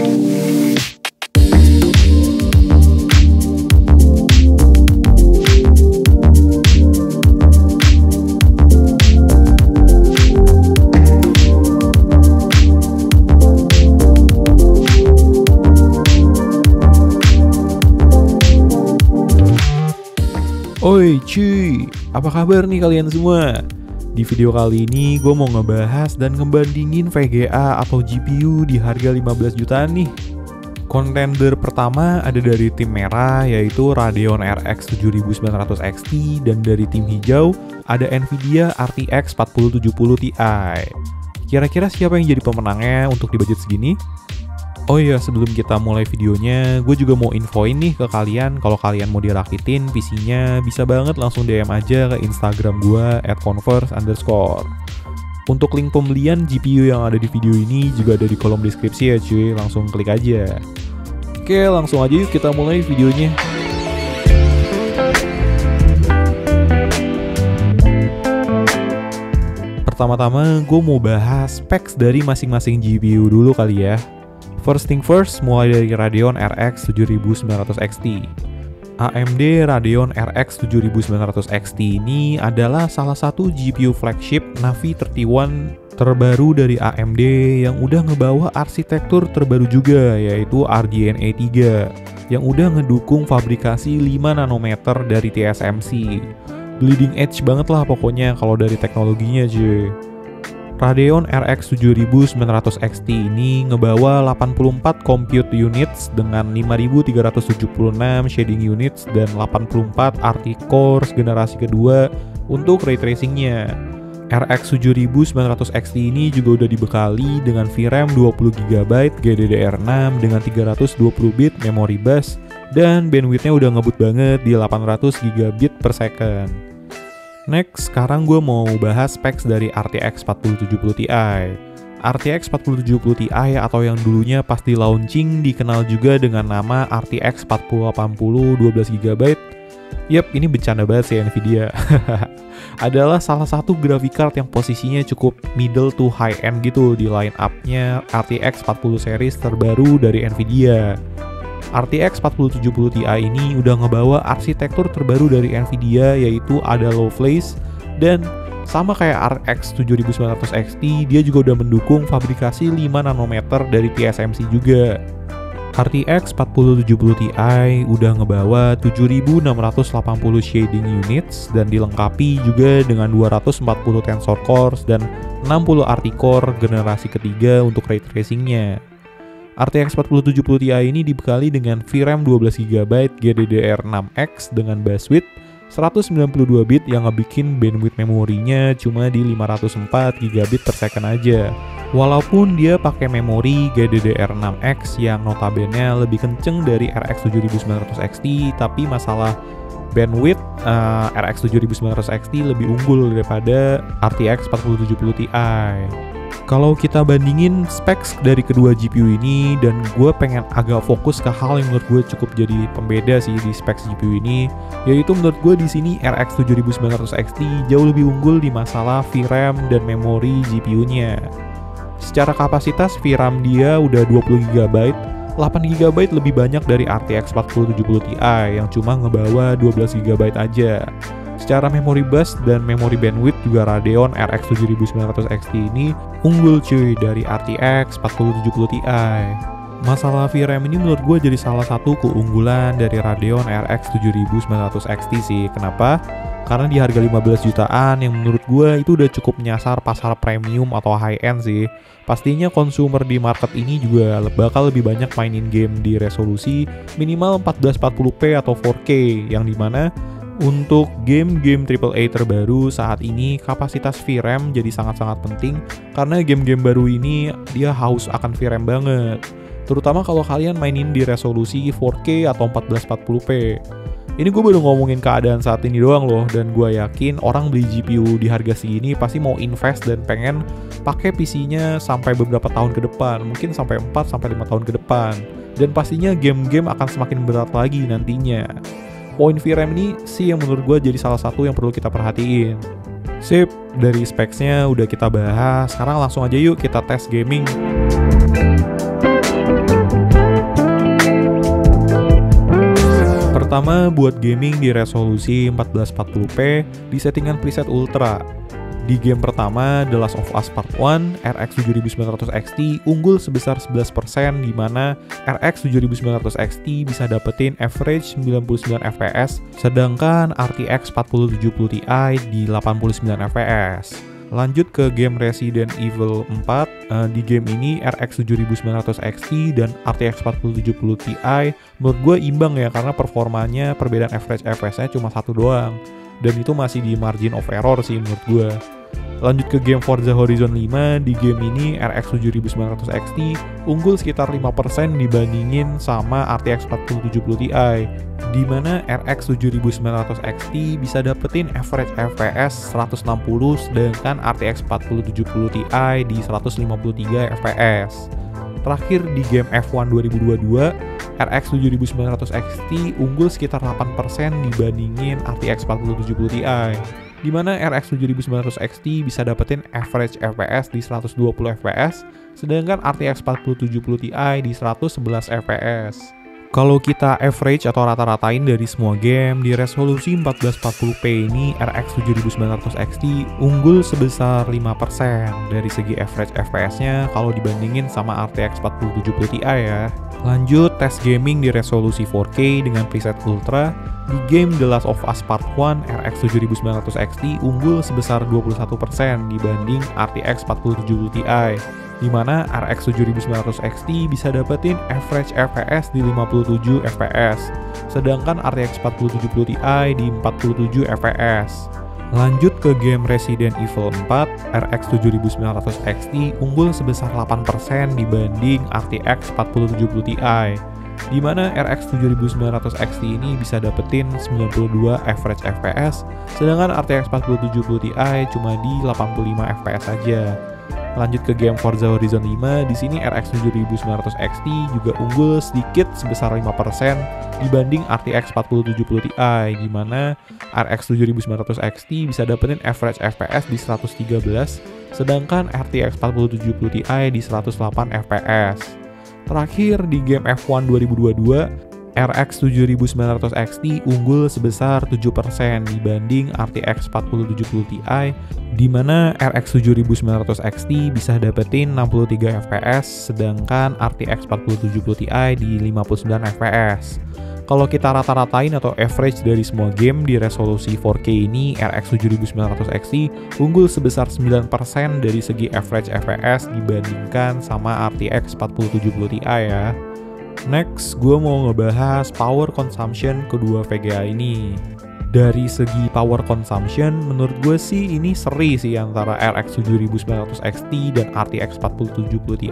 Oi cuy, apa kabar nih kalian semua? Di video kali ini gue mau ngebahas dan ngebandingin VGA atau GPU di harga 15 jutaan nih. Contender pertama ada dari tim merah yaitu Radeon RX 7900 XT, dan dari tim hijau ada Nvidia RTX 4070 Ti. Kira-kira siapa yang jadi pemenangnya untuk di budget segini? Oh iya, sebelum kita mulai videonya, gue juga mau infoin nih ke kalian kalau kalian mau dirakitin PC-nya, bisa banget langsung DM aja ke Instagram gue @converse_. Untuk link pembelian GPU yang ada di video ini juga ada di kolom deskripsi ya cuy, langsung klik aja. Oke, langsung aja yuk kita mulai videonya. Pertama-tama gue mau bahas specs dari masing-masing GPU dulu kali ya. First thing first, mulai dari Radeon RX 7900 XT. AMD Radeon RX 7900 XT ini adalah salah satu GPU flagship Navi 31 terbaru dari AMD yang udah ngebawa arsitektur terbaru juga, yaitu RDNA 3 yang udah ngedukung fabrikasi 5 nanometer dari TSMC. Bleeding edge banget lah pokoknya kalau dari teknologinya cuy. Radeon RX 7900 XT ini ngebawa 84 compute units dengan 5376 shading units dan 84 RT cores generasi kedua untuk ray tracingnya. RX 7900 XT ini juga udah dibekali dengan VRAM 20GB GDDR6 dengan 320 bit memory bus, dan bandwidthnya udah ngebut banget di 800 GB per second. Next, sekarang gue mau bahas specs dari RTX 4070 Ti. RTX 4070 Ti atau yang dulunya pas di launching dikenal juga dengan nama RTX 4080 12GB. Yap, ini bercanda banget sih Nvidia. Adalah salah satu graphic card yang posisinya cukup middle to high end gitu di line up-nya RTX 40 series terbaru dari Nvidia. RTX 4070 Ti ini udah ngebawa arsitektur terbaru dari Nvidia, yaitu ada low flash, dan sama kayak RX 7900 XT, dia juga udah mendukung fabrikasi 5 nanometer dari TSMC juga. RTX 4070 Ti udah ngebawa 7680 shading units dan dilengkapi juga dengan 240 tensor cores dan 60 RT core generasi ketiga untuk ray tracingnya. RTX 4070 Ti ini dibekali dengan VRAM 12GB GDDR6X dengan bus width 192 bit yang ngebikin bandwidth memorinya cuma di 504 GB per second aja. Walaupun dia pakai memori GDDR6X yang notabene lebih kenceng dari RX 7900 XT, tapi masalah bandwidth RX 7900 XT lebih unggul daripada RTX 4070 Ti. Kalau kita bandingin specs dari kedua GPU ini, dan gue pengen agak fokus ke hal yang menurut gue cukup jadi pembeda sih di specs GPU ini, yaitu menurut gue di sini RX 7900 XT jauh lebih unggul di masalah VRAM dan memori GPU-nya. Secara kapasitas VRAM dia udah 20GB, 8GB lebih banyak dari RTX 4070 Ti yang cuma ngebawa 12GB aja. Secara memory bus dan memory bandwidth juga Radeon RX 7900 XT ini unggul cuy dari RTX 4070 Ti. Masalah VRAM ini menurut gue jadi salah satu keunggulan dari Radeon RX 7900 XT sih. Kenapa? Karena di harga 15 jutaan yang menurut gue itu udah cukup menyasar pasar premium atau high end sih. Pastinya consumer di market ini juga bakal lebih banyak mainin game di resolusi minimal 1440p atau 4K, yang dimana untuk game-game AAA terbaru saat ini kapasitas VRAM jadi sangat-sangat penting, karena game-game baru ini dia haus akan VRAM banget. Terutama kalau kalian mainin di resolusi 4K atau 1440p. Ini gue baru ngomongin keadaan saat ini doang loh, dan gue yakin orang beli GPU di harga segini pasti mau invest dan pengen pakai PC-nya sampai beberapa tahun ke depan, mungkin sampai 4-5 tahun ke depan. Dan pastinya game-game akan semakin berat lagi nantinya. Poin VRAM ini sih yang menurut gue jadi salah satu yang perlu kita perhatiin. Sip, dari specs-nya udah kita bahas, sekarang langsung aja yuk kita tes gaming. Pertama, buat gaming di resolusi 1440p di settingan preset ultra. Di game pertama, The Last of Us Part 1, RX 7900 XT unggul sebesar 11%, di mana RX 7900 XT bisa dapetin average 99 fps, sedangkan RTX 4070 Ti di 89 fps. Lanjut ke game Resident Evil 4, di game ini RX 7900 XT dan RTX 4070 Ti menurut gue imbang ya, karena performanya perbedaan average fps-nya cuma satu doang. Dan itu masih di margin of error sih menurut gue. Lanjut ke game Forza Horizon 5, di game ini RX 7900 XT unggul sekitar 5% dibandingin sama RTX 4070 Ti, di mana RX 7900 XT bisa dapetin average FPS 160, sedangkan RTX 4070 Ti di 153 fps. Terakhir di game F1 2022, RX 7900 XT unggul sekitar 8% dibandingin RTX 4070 Ti, di mana RX 7900 XT bisa dapetin average FPS di 120 fps, sedangkan RTX 4070 Ti di 111 fps. Kalau kita average atau rata-ratain dari semua game, di resolusi 1440p ini RX 7900 XT unggul sebesar 5% dari segi average FPS-nya kalau dibandingin sama RTX 4070 Ti ya. Lanjut tes gaming di resolusi 4K dengan preset ultra. Di game The Last of Us Part 1, RX 7900 XT unggul sebesar 21% dibanding RTX 4070 Ti, di mana RX 7900 XT bisa dapetin average FPS di 57 fps, sedangkan RTX 4070 Ti di 47 fps. Lanjut ke game Resident Evil 4, RX 7900 XT unggul sebesar 8% dibanding RTX 4070 Ti, di mana RX 7900 XT ini bisa dapetin 92 average FPS, sedangkan RTX 4070 Ti cuma di 85 fps saja. Lanjut ke game Forza Horizon 5, di sini RX 7900 XT juga unggul sedikit sebesar 5% dibanding RTX 4070 Ti, di mana RX 7900 XT bisa dapetin average FPS di 113, sedangkan RTX 4070 Ti di 108 fps. Terakhir di game F1 2022, RX 7900 XT unggul sebesar 7% dibanding RTX 4070 Ti, di mana RX 7900 XT bisa dapetin 63 fps, sedangkan RTX 4070 Ti di 59 fps. Kalau kita rata-ratain atau average dari semua game di resolusi 4K ini, RX 7900 XT unggul sebesar 9% dari segi average FPS dibandingkan sama RTX 4070 Ti ya. Next, gue mau ngebahas power consumption kedua VGA ini. Dari segi power consumption, menurut gue sih ini seri sih antara RX 7900 XT dan RTX 4070 Ti.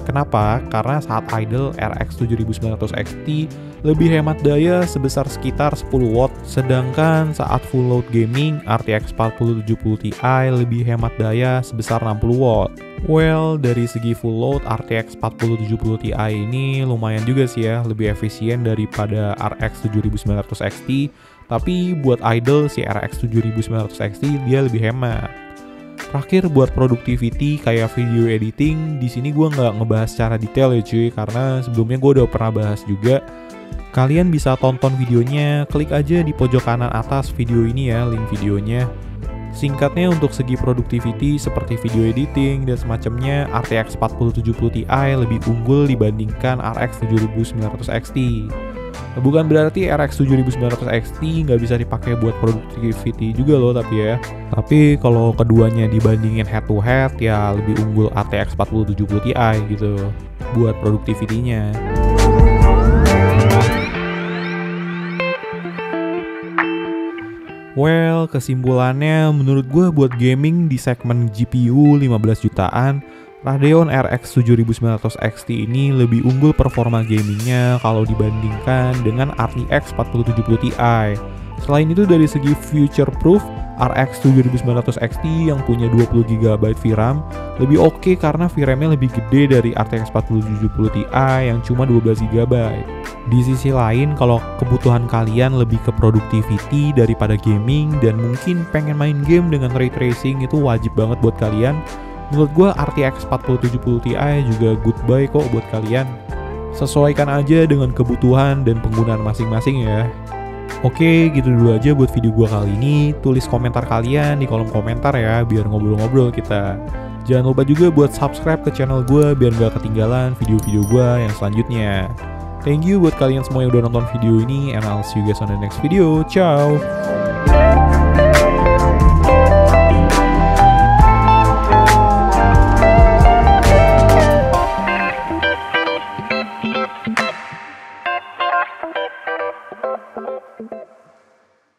Kenapa? Karena saat idle RX 7900 XT lebih hemat daya sebesar sekitar 10 watt, sedangkan saat full load gaming RTX 4070 Ti lebih hemat daya sebesar 60 watt. Well, dari segi full load RTX 4070 Ti ini lumayan juga sih ya, lebih efisien daripada RX 7900 XT, tapi buat idle si RX 7900 XT dia lebih hemat. Terakhir buat productivity kayak video editing, di sini gue nggak ngebahas secara detail ya cuy, karena sebelumnya gue udah pernah bahas juga. Kalian bisa tonton videonya, klik aja di pojok kanan atas video ini ya, link videonya. Singkatnya untuk segi productivity seperti video editing dan semacamnya, RTX 4070 Ti lebih unggul dibandingkan RX 7900 XT. Bukan berarti RX 7900 XT nggak bisa dipakai buat productivity juga loh, tapi kalau keduanya dibandingin head to head ya lebih unggul RTX 4070 Ti gitu buat productivity-nya. Well, kesimpulannya menurut gue buat gaming di segmen GPU 15 jutaan, Radeon RX 7900 XT ini lebih unggul performa gamingnya kalau dibandingkan dengan RTX 4070 Ti. Selain itu dari segi future proof, RX 7900 XT yang punya 20GB VRAM lebih oke karena VRAM-nya lebih gede dari RTX 4070 Ti yang cuma 12GB. Di sisi lain, kalau kebutuhan kalian lebih ke productivity daripada gaming dan mungkin pengen main game dengan ray tracing, itu wajib banget buat kalian. Menurut gue RTX 4070 Ti juga goodbye kok buat kalian. Sesuaikan aja dengan kebutuhan dan penggunaan masing-masing ya. Oke, gitu dulu aja buat video gua kali ini. Tulis komentar kalian di kolom komentar ya, biar ngobrol-ngobrol kita. Jangan lupa juga buat subscribe ke channel gue biar gak ketinggalan video-video gue yang selanjutnya. Thank you buat kalian semua yang udah nonton video ini, and I'll see you guys on the next video. Ciao!